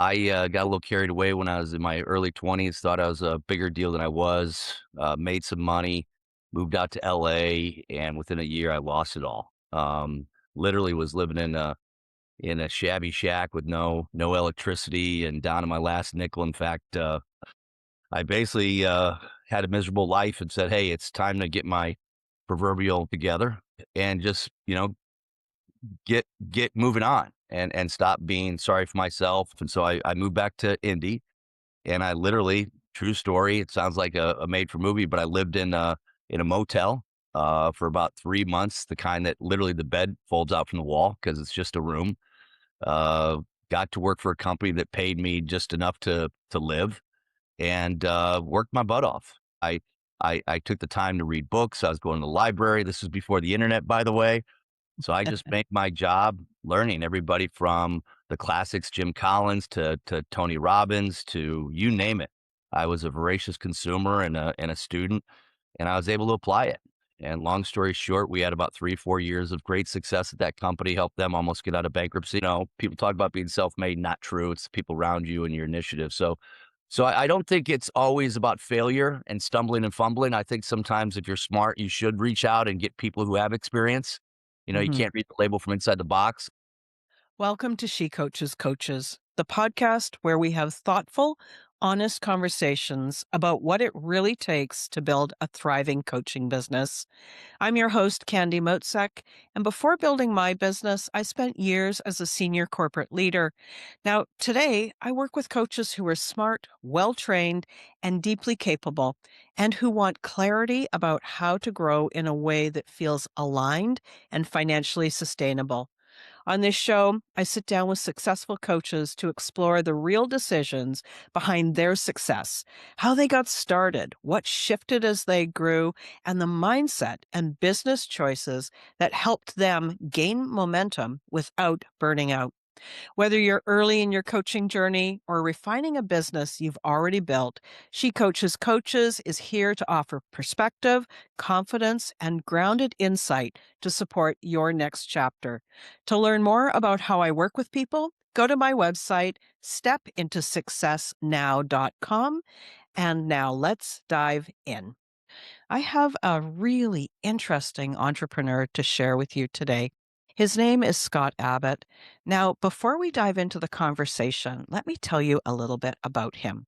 I got a little carried away when I was in my early 20s, thought I was a bigger deal than I was, made some money, moved out to LA, and within a year I lost it all. Literally was living in a shabby shack with no electricity and down to my last nickel. In fact, I basically had a miserable life and said, "Hey, it's time to get my proverbial together and just get moving on and stop being sorry for myself." And so I moved back to Indy, and I literally, true story, it sounds like a made for movie, but I lived in a motel for about 3 months, the kind that literally the bed folds out from the wall because it's just a room. Uh, got to work for a company that paid me just enough to live, and worked my butt off. I took the time to read books. I was going to the library. This was before the internet, by the way. So I just make my job learning everybody from the classics, Jim Collins to Tony Robbins to you name it. I was a voracious consumer and a student, and I was able to apply it. And long story short, we had about 3, 4 years of great success at that company, helped them almost get out of bankruptcy. People talk about being self-made, not true. It's the people around you and your initiative. So I don't think it's always about failure and stumbling and fumbling. I think sometimes if you're smart, you should reach out and get people who have experience. You Mhm. can't read the label from inside the box. Welcome to She Coaches Coaches, the podcast where we have thoughtful, honest conversations about what it really takes to build a thriving coaching business. I'm your host, Candy Motzek, and before building my business, I spent years as a senior corporate leader. Now, today, I work with coaches who are smart, well trained, and deeply capable, and who want clarity about how to grow in a way that feels aligned and financially sustainable. On this show, I sit down with successful coaches to explore the real decisions behind their success, how they got started, what shifted as they grew, and the mindset and business choices that helped them gain momentum without burning out. Whether you're early in your coaching journey or refining a business you've already built, She Coaches Coaches is here to offer perspective, confidence, and grounded insight to support your next chapter. To learn more about how I work with people, go to my website, stepintosuccessnow.com. And now let's dive in. I have a really interesting entrepreneur to share with you today. His name is Scott Abbott. Now, before we dive into the conversation, let me tell you a little bit about him.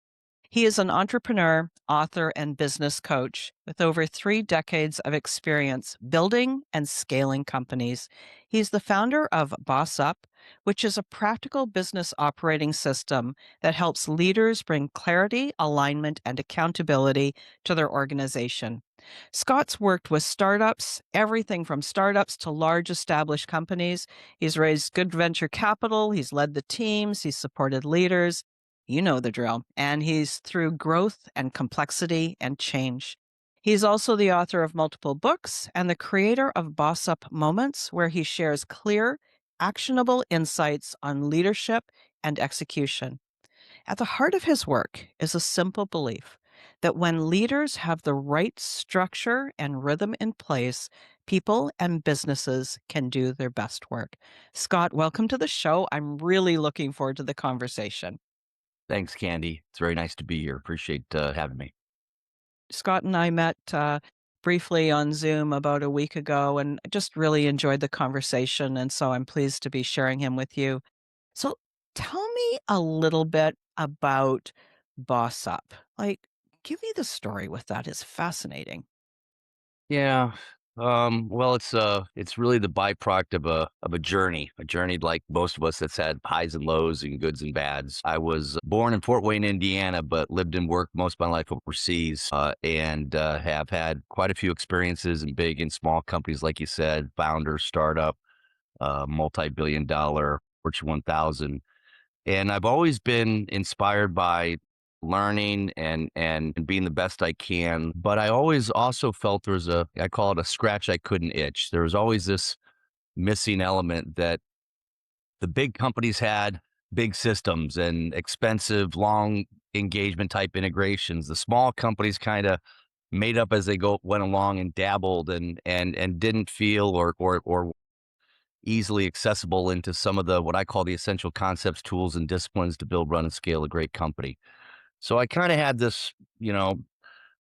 He is an entrepreneur, author, and business coach with over 3 decades of experience building and scaling companies. He's the founder of BossUp, which is a practical business operating system that helps leaders bring clarity, alignment, and accountability to their organization. Scott's worked with startups, everything from startups to large established companies. He's raised good venture capital, he's led the teams, he's supported leaders. You know the drill. And he's through growth and complexity and change. He's also the author of multiple books and the creator of Boss Up Moments, where he shares clear, actionable insights on leadership and execution. At the heart of his work is a simple belief that when leaders have the right structure and rhythm in place, people and businesses can do their best work. Scott, welcome to the show. I'm really looking forward to the conversation. Thanks, Candy. It's very nice to be here. Appreciate having me. Scott and I met briefly on Zoom about a week ago and I just really enjoyed the conversation. And so I'm pleased to be sharing him with you. So tell me a little bit about Boss Up. Like, give me the story with that. It's fascinating. Yeah. Well, it's really the byproduct of a journey like most of us that's had highs and lows and goods and bads. I was born in Fort Wayne, Indiana, but lived and worked most of my life overseas, and have had quite a few experiences in big and small companies, like you said, founder, startup, multi-billion-dollar Fortune 1000. And I've always been inspired by learning and being the best I can. But I always also felt there was I call it a scratch I couldn't itch. There was always this missing element that the big companies had big systems and expensive, long engagement type integrations. The small companies kind of made up as they went along and dabbled and didn't feel or easily accessible into some of the what I call the essential concepts, tools, and disciplines to build, run, and scale a great company. So I kind of had this, you know,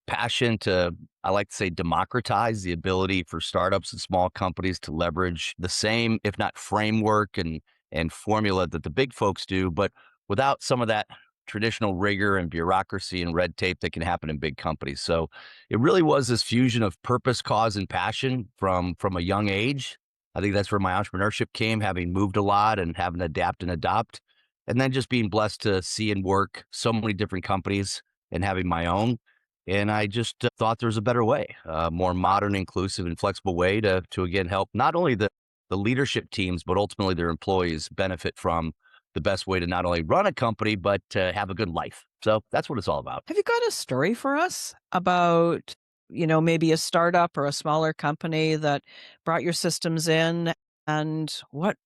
passion to, I like to say, democratize the ability for startups and small companies to leverage the same, if not framework and formula that the big folks do, but without some of that traditional rigor and bureaucracy and red tape that can happen in big companies. So it really was this fusion of purpose, cause, and passion from a young age. I think that's where my entrepreneurship came, having moved a lot and having to adapt and adopt, and then just being blessed to see and work so many different companies and having my own. And I just thought there was a better way, a more modern, inclusive, and flexible way to again help not only the leadership teams, but ultimately their employees benefit from the best way to not only run a company but to have a good life. So that's what it's all about. Have you got a story for us about, maybe a startup or a smaller company that brought your systems in, and what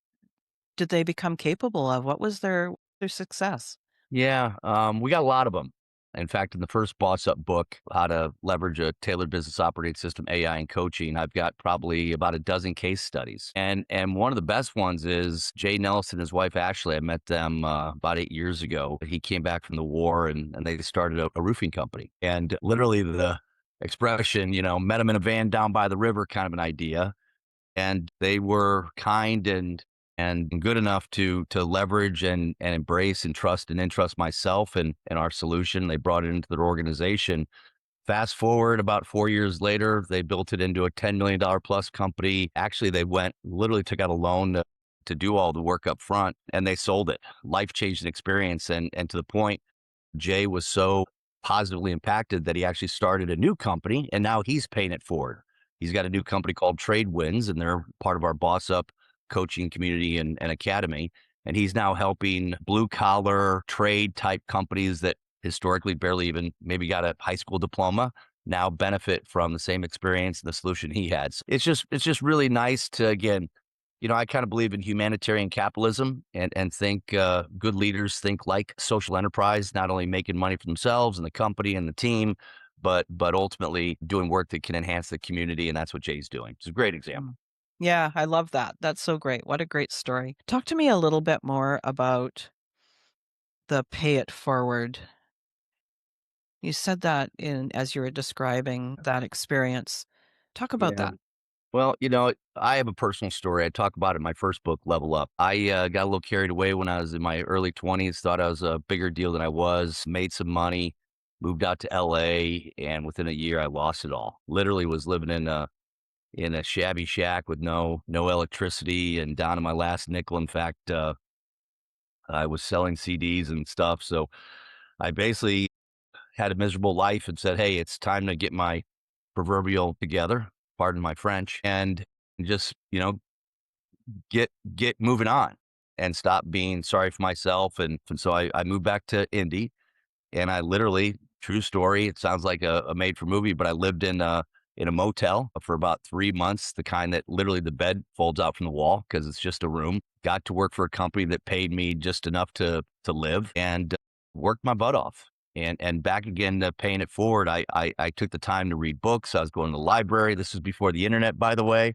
did they become capable of? What was their success? Yeah, we got a lot of them. In fact, in the first BossUp book, How to Leverage a Tailored Business Operating System, AI, and Coaching, I've got probably about a dozen case studies. And one of the best ones is Jay Nelson and his wife Ashley. I met them about 8 years ago. He came back from the war and they started a roofing company. And literally the expression, met him in a van down by the river kind of an idea, and they were kind and good enough to leverage and embrace and trust and entrust myself and our solution. They brought it into their organization. Fast forward about 4 years later, they built it into a $10 million plus company. Actually, they went literally took out a loan to do all the work up front, and they sold it. Life changing experience, and to the point Jay was so positively impacted that he actually started a new company and now he's paying it forward. He's got a new company called Trade Wins, and they're part of our Boss Up coaching community and academy. And he's now helping blue collar trade type companies that historically barely even maybe got a high school diploma now benefit from the same experience and the solution he had. So it's just really nice to again, I kind of believe in humanitarian capitalism and think good leaders think like social enterprise, not only making money for themselves and the company and the team, but ultimately doing work that can enhance the community, and that's what Jay's doing. It's a great example. Mm. Yeah, I love that. That's so great. What a great story. Talk to me a little bit more about the pay it forward. You said that in as you were describing that experience. Talk about Yeah. that. Well, I have a personal story. I talk about it in my first book, Level Up. I got a little carried away when I was in my early 20s, thought I was a bigger deal than I was, made some money, moved out to LA, and within a year I lost it all. Literally was living in a shabby shack with no electricity and down to my last nickel. In fact, I was selling CDs and stuff. So I basically had a miserable life and said, "Hey, it's time to get my proverbial together, pardon my French, and just, get moving on and stop being sorry for myself." And so I moved back to Indy, and I literally, true story, it sounds like a made for movie, but I lived in a motel for about 3 months, the kind that literally the bed folds out from the wall because it's just a room. Got to work for a company that paid me just enough to live, and worked my butt off. And back again to paying it forward. I took the time to read books. I was going to the library. This was before the internet, by the way.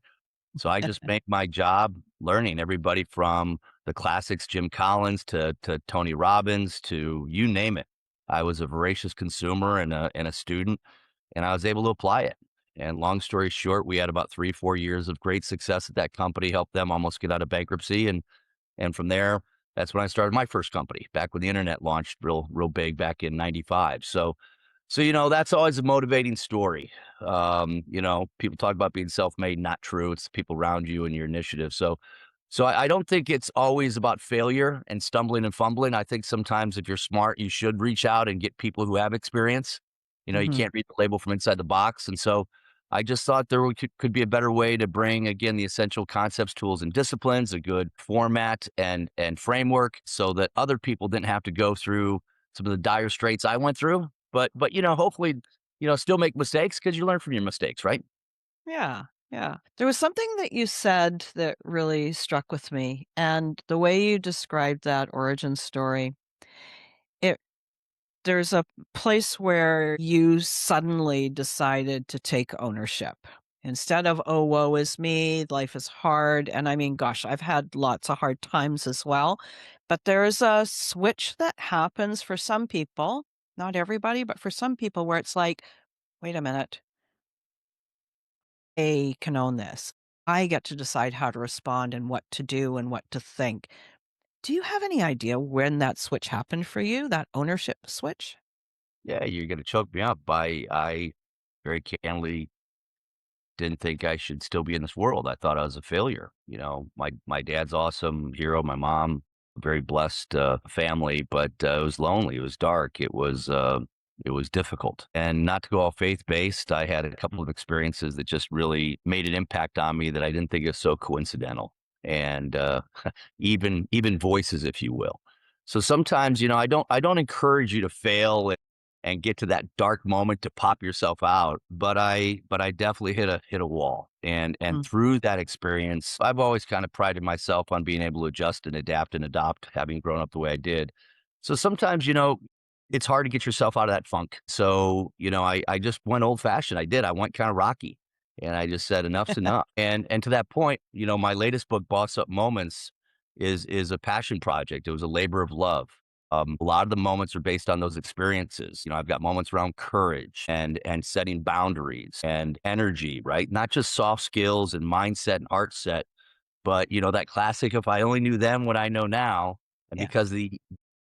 So I just make my job learning everybody from the classics, Jim Collins to Tony Robbins to you name it. I was a voracious consumer and a student, and I was able to apply it. And long story short, we had about 3, 4 years of great success at that company, helped them almost get out of bankruptcy, and from there, that's when I started my first company back when the internet launched real big back in '95. So, that's always a motivating story. People talk about being self-made, not true. It's the people around you and your initiative. So I don't think it's always about failure and stumbling and fumbling. I think sometimes if you're smart, you should reach out and get people who have experience. You Mhm. can't read the label from inside the could. And so I just thought there could be a better way to bring again the essential concepts, tools, and disciplines, a good format and framework, so that other people didn't have to go through some of the dire straits I went through. But hopefully, still make mistakes because you learn from your mistakes, right? Yeah, yeah. There was something that you said that really struck with me, and the way you described that origin story, it there's a place where you suddenly decided to take ownership. Instead of, "Oh, woe is me, life is hard," and I mean, gosh, I've had lots of hard times as well, but there's a switch that happens for some people, not everybody, but for some people where it's like, "Wait a minute, I can own this. I get to decide how to respond and what to do and what to think." Do you have any idea when that switch happened for you, that ownership switch? Yeah, you're gonna choke me up. I very candidly didn't think I should still be in this world. I thought I was a failure. You know, my dad's awesome hero, my mom, very blessed family, but it was lonely. It was dark. It was difficult. And not to go all faith based, I had a couple of experiences that just really made an impact on me that I didn't think is so coincidental. And even voices, if you will. So sometimes, I don't encourage you to fail and get to that dark moment to pop yourself out. But I definitely hit a wall. And Mm, through that experience, I've always kind of prided myself on being able to adjust and adapt and adopt, having grown up the way I did. So sometimes, it's hard to get yourself out of that funk. So, I just went old fashioned. I did. I went kind of Rocky. And I just said enough's enough. And to that point, my latest book, Boss Up Moments, is a passion project. It was a labor of love. A lot of the moments are based on those experiences. I've got moments around courage and setting boundaries and energy, right? Not just soft skills and mindset and heart set, but that classic, if I only knew then what I know now, and yeah.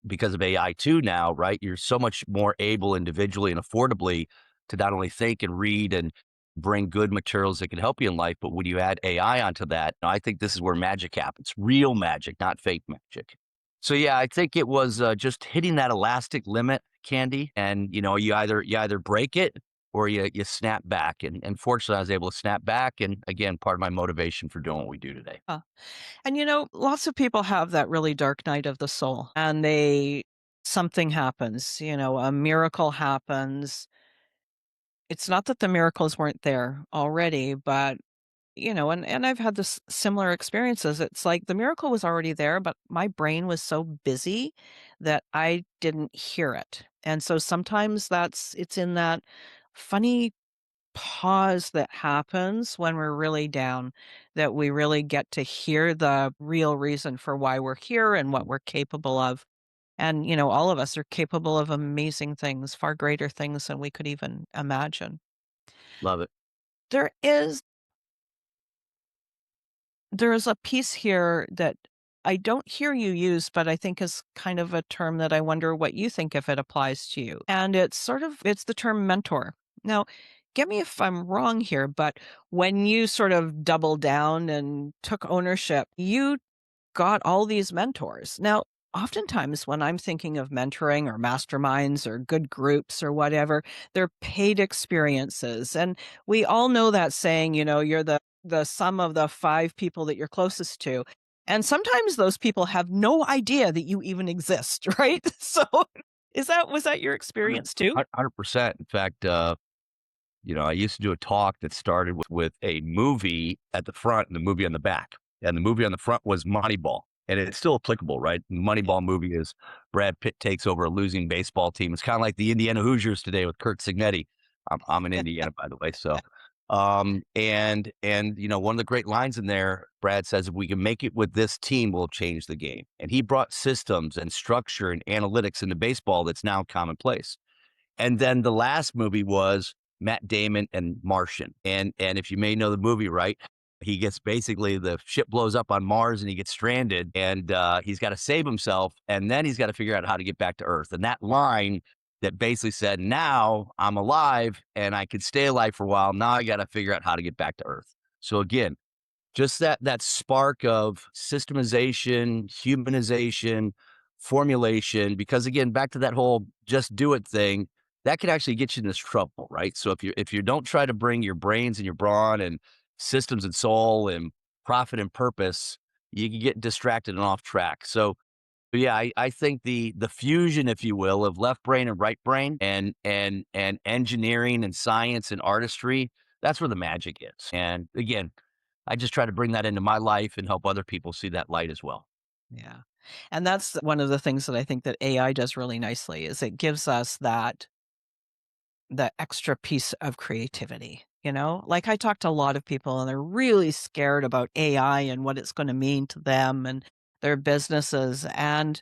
because of AI too now, right? You're so much more able individually and affordably to not only think and read and bring good materials that can help you in life, but when you add AI onto that, I think this is where magic happens. Real magic, not fake magic. So yeah, I think it was just hitting that elastic limit, Candy, and you either break it or you snap back. And fortunately, I was able to snap back. And again, part of my motivation for doing what we do today. Huh. And lots of people have that really dark night of the soul and something happens, a miracle happens. It's not that the miracles weren't there already, but and I've had this similar experiences. It's like the miracle was already there, but my brain was so busy that I didn't hear it. And so sometimes it's in that funny pause that happens when we're really down that we really get to hear the real reason for why we're here and what we're capable of. And, all of us are capable of amazing things, far greater things than we could even imagine. Love it. There is there is a piece here that I don't hear you use, but I think is kind of a term that I wonder what you think if it applies to you. And it's the term mentor. Now, get me if I'm wrong here, but when you sort of doubled down and took ownership, you got all these mentors. Now, oftentimes when I'm thinking of mentoring or masterminds or good groups or whatever, they're paid experiences. And we all know that saying, you're the sum of the 5 people that you're closest to. And sometimes those people have no idea that you even exist, right? So was that your 100 experience too? 100%. In fact, I used to do a talk that started with a movie at the front and the movie on the back. And the movie on the front was Moneyball. And it's still applicable, right? Yeah. Moneyball movie is Brad Pitt takes over a losing baseball team. It's kind of like the Indiana Hoosiers today with Kurt Signetti. I'm in Indiana, by the way. So, and one of the great lines in there, Brad says, if we can make it with this team, we'll change the game. And he brought systems and structure and analytics into baseball that's now commonplace. And then the last movie was Matt Damon and Martian. And if you may know the movie, right? He gets basically the ship blows up on Mars and he gets stranded and he's got to save himself and then he's got to figure out how to get back to Earth. And that line that basically said, now I'm alive and I could stay alive for a while. Now I got to figure out how to get back to Earth. So again, just that spark of systemization, humanization, formulation, because again, back to that whole just do it thing, that could actually get you in this trouble, right? So if you don't try to bring your brains and your brawn and systems and soul and profit and purpose, you can get distracted and off track. So yeah, I think the fusion, if you will, of left brain and right brain and engineering and science and artistry, that's where the magic is. And again, I just try to bring that into my life and help other people see that light as well. Yeah. And that's one of the things that I think that AI does really nicely is it gives us that extra piece of creativity. Like, I talk to a lot of people and they're really scared about AI and what it's going to mean to them and their businesses. And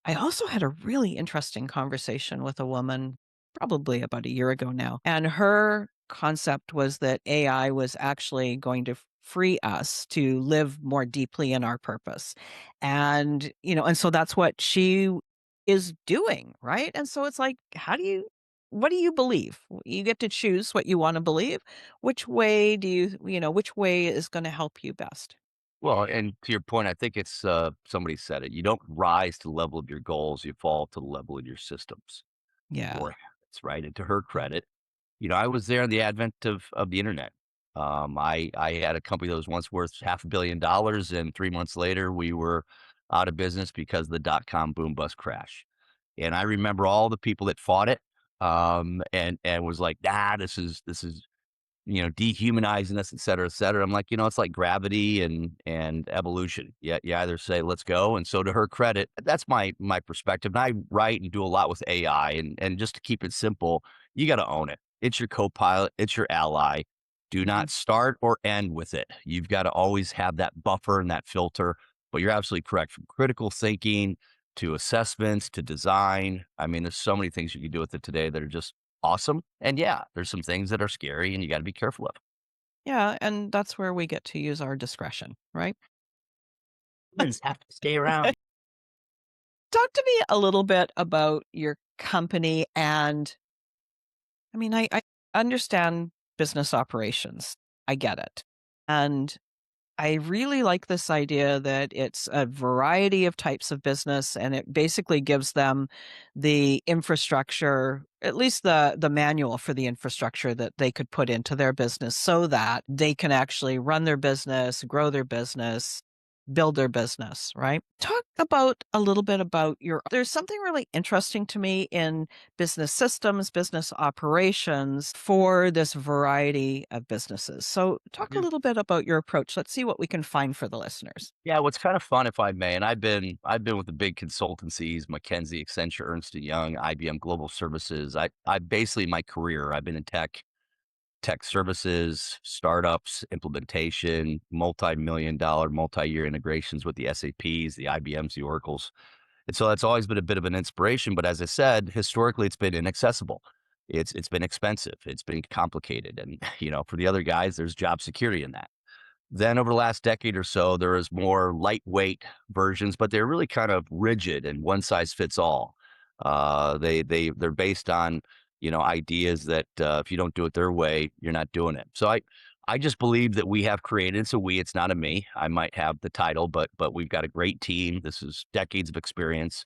I also had a really interesting conversation with a woman probably about a year ago now. And her concept was that AI was actually going to free us to live more deeply in our purpose. And so that's what she is doing, right? And so it's like, what do you believe? You get to choose what you want to believe. Which way is going to help you best? Well, and to your point, I think it's, somebody said it, you don't rise to the level of your goals, you fall to the level of your systems or Yeah. habits, right? And to her credit, I was there in the advent of the internet. I had a company that was once worth $500 million, and 3 months later, we were out of business because of the dot-com boom bust crash. And I remember all the people that fought it, and was like, "Nah, this is dehumanizing us, et cetera, et cetera." I'm like, it's like gravity and evolution. Yeah, you either say, "Let's go," and so to her credit, that's my perspective. And I write and do a lot with AI, and just to keep it simple, you got to own it. It's your co-pilot, it's your ally. Do Mhm. not start or end with it. You've got to always have that buffer and that filter. But you're absolutely correct. From critical thinking to assessments to design, I mean, there's so many things you can do with it today that are just awesome. And yeah, there's some things that are scary and you gotta be careful of. Yeah, and that's where we get to use our discretion, right? Humans have to stay around. Talk to me a little bit about your company and I understand business operations. I get it. And I really like this idea that it's a variety of types of business and it basically gives them the infrastructure, at least the manual for the infrastructure that they could put into their business so that they can actually run their business, grow their business, build their business, right? Talk about a little bit about there's something really interesting to me in business systems, business operations for this variety of businesses. So, talk a Yeah. little bit about your approach. Let's see what we can find for the listeners. Yeah, what's kind of fun, if I may, and I've been with the big consultancies, McKinsey, Accenture, Ernst& and Young, IBM Global Services. I basically my career, I've been in tech services, startups, implementation, multi-million dollar, multi-year integrations with the SAPs, the IBMs, the Oracles. And so that's always been a bit of an inspiration. But as I said, historically, it's been inaccessible. It's been expensive. It's been complicated. And, for the other guys, there's job security in that. Then over the last decade or so, there is more lightweight versions, but they're really kind of rigid and one size fits all. They're based on ideas that if you don't do it their way, you're not doing it. So I just believe that we have created. It's a we. It's not a me. I might have the title, but we've got a great team. This is decades of experience.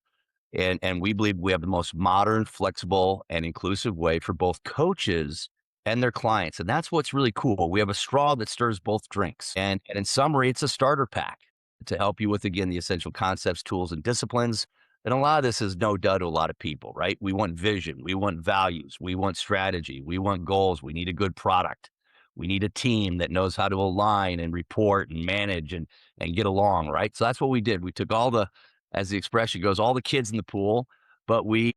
And we believe we have the most modern, flexible, and inclusive way for both coaches and their clients. And that's what's really cool. We have a straw that stirs both drinks. And in summary, it's a starter pack to help you with, again, the essential concepts, tools, and disciplines. And a lot of this is no duh to a lot of people, right? We want vision, we want values, we want strategy, we want goals, we need a good product. We need a team that knows how to align and report and manage and get along, right? So that's what we did. We took all the, as the expression goes, all the kids in the pool, but we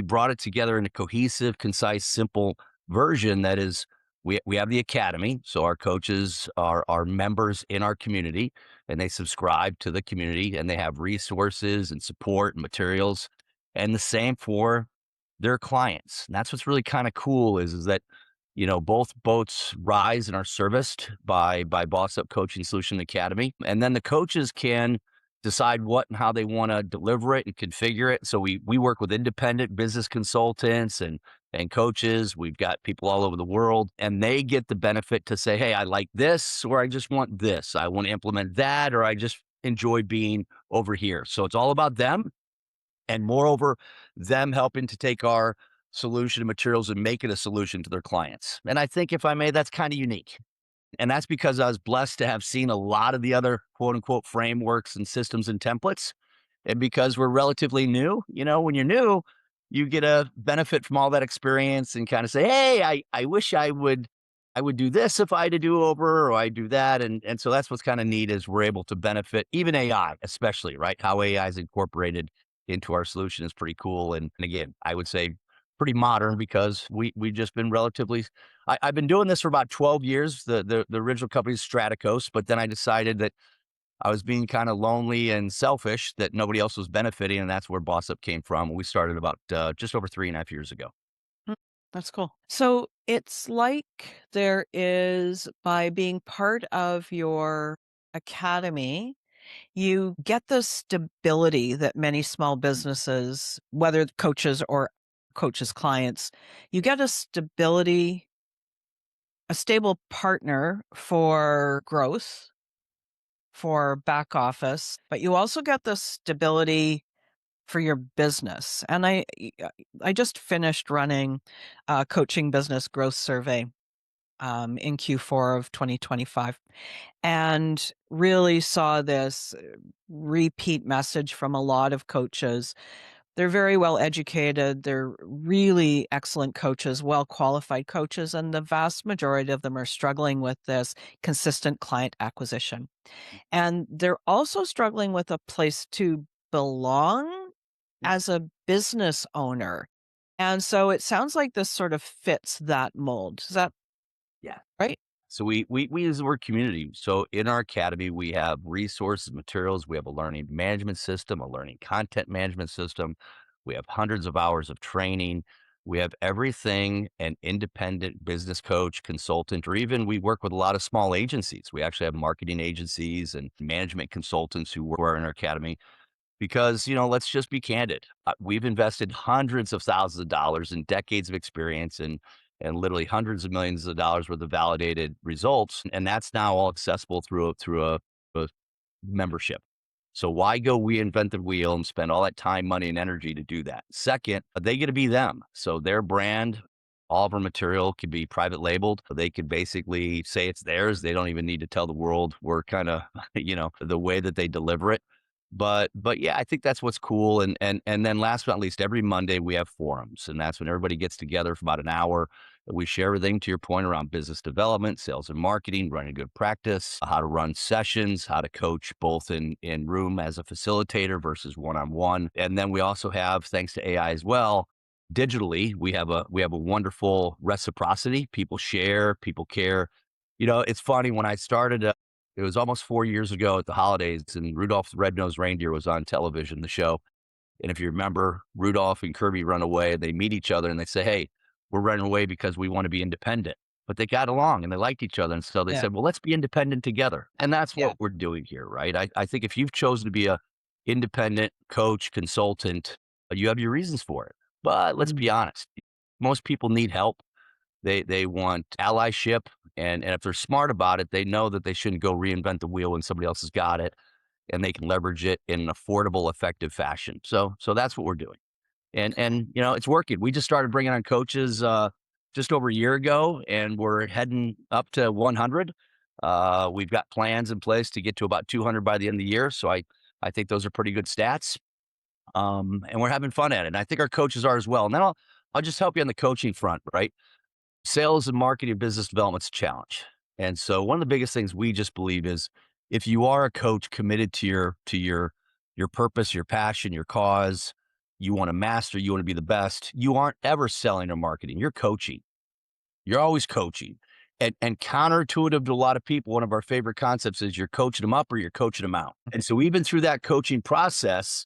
brought it together in a cohesive, concise, simple version that is we have the academy. So our coaches are members in our community and they subscribe to the community and they have resources and support and materials. And the same for their clients. And that's what's really kind of cool is that both boats rise and are serviced by BossUp Coaching Solution Academy. And then the coaches can decide what and how they want to deliver it and configure it. So we work with independent business consultants and coaches. We've got people all over the world and they get the benefit to say, "Hey, I like this," or "I just want this. I want to implement that," or "I just enjoy being over here." So it's all about them. And moreover, them helping to take our solution and materials and make it a solution to their clients. And I think, if I may, that's kind of unique. And that's because I was blessed to have seen a lot of the other quote unquote frameworks and systems and templates. And because we're relatively new, when you're new, you get a benefit from all that experience and kind of say, "Hey, I wish I would do this if I had to do over, or I do that." And so that's what's kind of neat is we're able to benefit even AI, especially, right? How AI is incorporated into our solution is pretty cool. And again, I would say pretty modern because we just been relatively. I've been doing this for about 12 years. The original company is Straticos, but then I decided that I was being kind of lonely and selfish, that nobody else was benefiting, and that's where BossUp came from. We started about just over 3.5 years ago. Mm, that's cool. So it's like there is, by being part of your academy, you get the stability that many small businesses, whether coaches or coaches' clients, you get a stability, a stable partner for growth, for back office, but you also get the stability for your business. And I just finished running a coaching business growth survey in Q4 of 2025, and really saw this repeat message from a lot of coaches. They're very well educated. They're really excellent coaches, well qualified coaches, and the vast majority of them are struggling with this consistent client acquisition. And they're also struggling with a place to belong Yeah. as a business owner. And so it sounds like this sort of fits that mold. Is that Yeah. right? So we use the word community. So in our academy, we have resources, materials. We have a learning management system, a learning content management system. We have hundreds of hours of training. We have everything an independent business coach, consultant, or even we work with a lot of small agencies. We actually have marketing agencies and management consultants who are in our academy because, let's just be candid. We've invested hundreds of thousands of dollars and decades of experience and literally hundreds of millions of dollars worth of validated results, and that's now all accessible through a membership. So why go reinvent the wheel and spend all that time, money, and energy to do that? Second, they get to be them. So their brand, all of our material could be private labeled. They could basically say it's theirs. They don't even need to tell the world we're kind of, the way that they deliver it. But yeah, I think that's what's cool. And then last but not least, every Monday we have forums, and that's when everybody gets together for about an hour. We share everything to your point around business development, sales and marketing, running good practice, how to run sessions, how to coach both in room as a facilitator versus one on one. And then we also have, thanks to AI as well, digitally, we have a wonderful reciprocity. People share, people care. It's funny when I started. It was almost 4 years ago at the holidays, and Rudolph the Red-Nosed Reindeer was on television, the show. And if you remember, Rudolph and Kirby run away. They meet each other and they say, "Hey, we're running away because we want to be independent." But they got along and they liked each other. And so they Yeah. said, "Well, let's be independent together." And that's Yeah. what we're doing here, right? I think if you've chosen to be a independent coach, consultant, you have your reasons for it. But let's Mhm. be honest, most people need help. They want allyship, and if they're smart about it, they know that they shouldn't go reinvent the wheel when somebody else has got it, and they can leverage it in an affordable, effective fashion. So that's what we're doing, and it's working. We just started bringing on coaches just over a year ago, and we're heading up to 100. We've got plans in place to get to about 200 by the end of the year. So I think those are pretty good stats. And we're having fun at it. And I think our coaches are as well. And then I'll just help you on the coaching front, right? Sales and marketing business development's a challenge. And so one of the biggest things we just believe is if you are a coach committed to your purpose, your passion, your cause, you want to master, you want to be the best, you aren't ever selling or marketing. You're coaching. You're always coaching. And counterintuitive to a lot of people, one of our favorite concepts is you're coaching them up or you're coaching them out. And so even through that coaching process,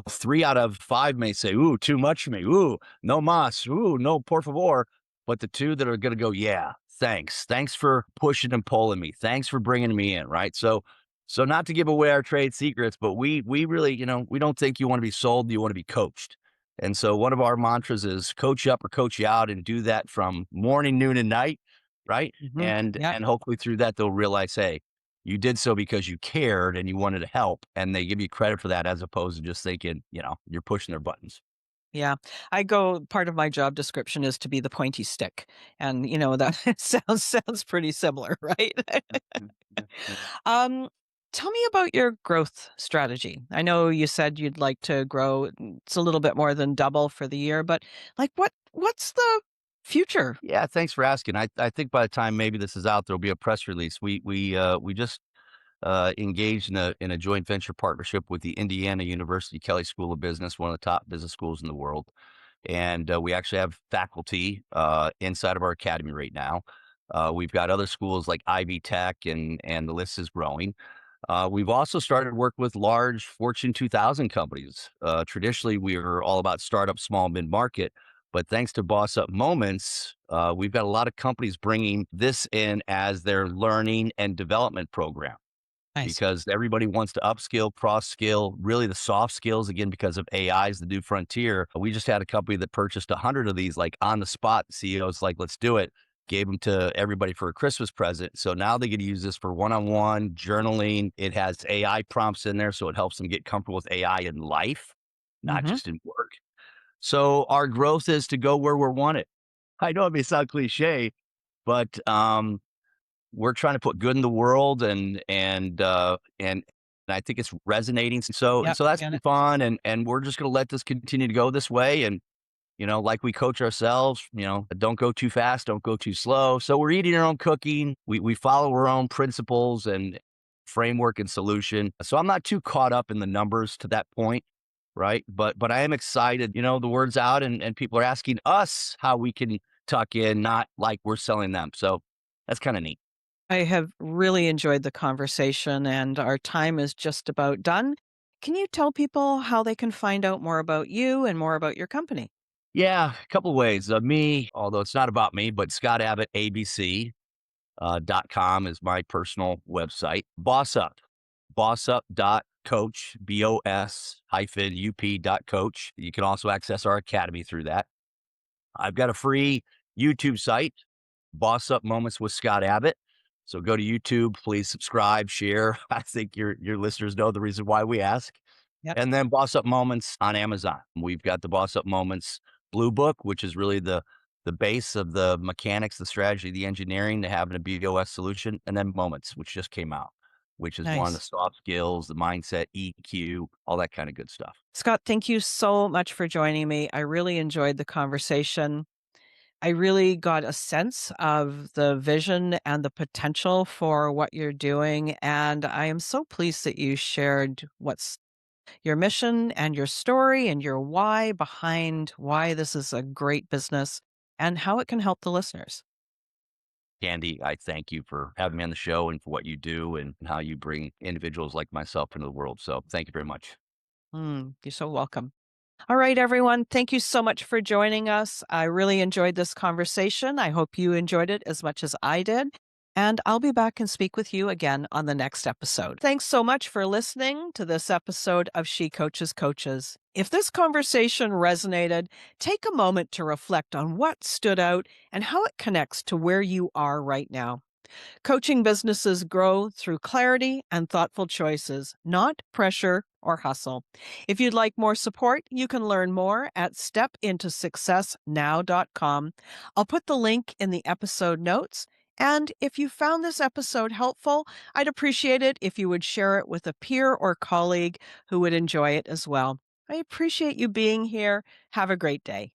3 out of 5 may say, "Ooh, too much for me. Ooh, no mas. Ooh, no por favor." But the two that are going to go, "Yeah, thanks. Thanks for pushing and pulling me. Thanks for bringing me in." Right. So not to give away our trade secrets, but we really, we don't think you want to be sold. You want to be coached. And so one of our mantras is coach you up or coach you out, and do that from morning, noon, and night, right? Mhm. And Yeah. and hopefully through that they'll realize, hey, you did so because you cared and you wanted to help, and they give you credit for that as opposed to just thinking, you're pushing their buttons. Yeah. Part of my job description is to be the pointy stick. And that sounds pretty similar, right? Yeah, yeah, yeah. Um, Tell me about your growth strategy. I know you said you'd like to grow. It's a little bit more than double for the year, but like what's the future? Yeah, thanks for asking. I think by the time maybe this is out, there'll be a press release. We just engaged in a joint venture partnership with the Indiana University Kelley School of Business, one of the top business schools in the world. And we actually have faculty inside of our academy right now. We've got other schools like Ivy Tech, and the list is growing. We've also started work with large Fortune 2000 companies. Traditionally, we were all about startup, small, mid market. But thanks to Boss Up Moments, we've got a lot of companies bringing this in as their learning and development program Nice. because everybody wants to upskill, cross skill, really the soft skills again because of AI is the new frontier. We just had a company that purchased 100 of these like on the spot. CEOs like, let's do it. Gave them to everybody for a Christmas present. So now they get to use this for one-on-one journaling. It has AI prompts in there, so it helps them get comfortable with AI in life, not Mhm. just in work. So our growth is to go where we're wanted. I know it may sound cliche, but we're trying to put good in the world and I think it's resonating. So Yep, that's get been it. fun and we're just gonna let this continue to go this way. And like we coach ourselves, don't go too fast, don't go too slow. So we're eating our own cooking. We follow our own principles and framework and solution. So I'm not too caught up in the numbers to that point, right? But I am excited. The word's out and people are asking us how we can tuck in, not like we're selling them. So that's kind of neat. I have really enjoyed the conversation, and our time is just about done. Can you tell people how they can find out more about you and more about your company? Yeah, a couple ways. Me, although it's not about me, but Scott Abbott ABC .com is my personal website. BossUp.coach, BOS hyphen UP.coach. You can also access our academy through that. I've got a free YouTube site, Boss Up Moments with Scott Abbott. So go to YouTube, please subscribe, share. I think your listeners know the reason why we ask. Yep, And then Boss Up Moments on Amazon. We've got the Boss Up Moments Blue Book, which is really the base of the mechanics, the strategy, the engineering to having a BOS solution, and then Moments, which just came out, which is more on the nice. soft skills, the mindset, EQ, all that kind of good stuff. Scott, thank you so much for joining me. I really enjoyed the conversation. I really got a sense of the vision and the potential for what you're doing, and I am so pleased that you shared what's your mission and your story and your why behind why this is a great business and how it can help the listeners. Candy, I thank you for having me on the show and for what you do and how you bring individuals like myself into the world. So thank you very much. You're so welcome. All right, everyone. Thank you so much for joining us. I really enjoyed this conversation. I hope you enjoyed it as much as I did. And I'll be back and speak with you again on the next episode. Thanks so much for listening to this episode of She Coaches Coaches. If this conversation resonated, take a moment to reflect on what stood out and how it connects to where you are right now. Coaching businesses grow through clarity and thoughtful choices, not pressure or hustle. If you'd like more support, you can learn more at stepintosuccessnow.com. I'll put the link in the episode notes. And if you found this episode helpful, I'd appreciate it if you would share it with a peer or colleague who would enjoy it as well. I appreciate you being here. Have a great day.